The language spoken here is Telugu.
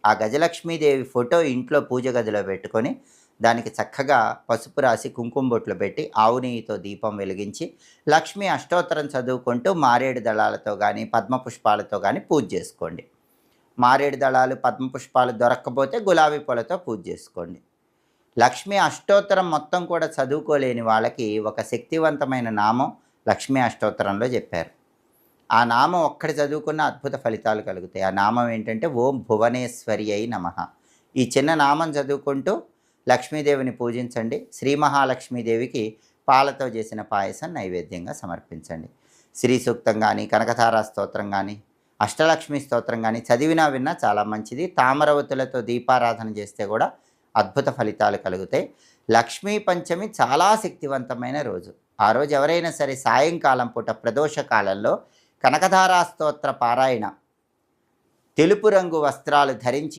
ఆ గజలక్ష్మీదేవి ఫోటో ఇంట్లో పూజ గదిలో పెట్టుకొని, దానికి చక్కగా పసుపు రాసి, కుంకుమ బొట్లు పెట్టి, ఆవు నెయ్యితో దీపం వెలిగించి, లక్ష్మీ అష్టోత్తరం చదువుకుంటూ మారేడు దళాలతో గానీ, పద్మ పుష్పాలతో గానీ పూజ చేసుకోండి. మారేడు దళాలు, పద్మ పుష్పాలు దొరక్కపోతే గులాబీ పూలతో పూజ చేసుకోండి. లక్ష్మీ అష్టోత్తరం మొత్తం కూడా చదువుకోలేని వాళ్ళకి ఒక శక్తివంతమైన నామం లక్ష్మీ అష్టోత్తరంలో చెప్పారు. ఆ నామం ఒక్కటి చదువుకున్న అద్భుత ఫలితాలు కలుగుతాయి. ఆ నామం ఏంటంటే ఓం భువనేశ్వర్యై నమః. ఈ చిన్న నామం చదువుకుంటూ లక్ష్మీదేవిని పూజించండి. శ్రీ మహాలక్ష్మీదేవికి పాలతో చేసిన పాయసం నైవేద్యంగా సమర్పించండి. శ్రీ సూక్తం కానీ, కనకతారా స్తోత్రం కానీ, అష్టలక్ష్మి స్తోత్రం కానీ చదివినా విన్నా చాలా మంచిది. తామరవతులతో దీపారాధన చేస్తే కూడా అద్భుత ఫలితాలు కలుగుతాయి. లక్ష్మీ పంచమి చాలా శక్తివంతమైన రోజు. ఆ రోజు ఎవరైనా సరే సాయంకాలం పూట ప్రదోష కాలంలో కనకధారా స్తోత్ర పారాయణ తెలుపు రంగు వస్త్రాలు ధరించి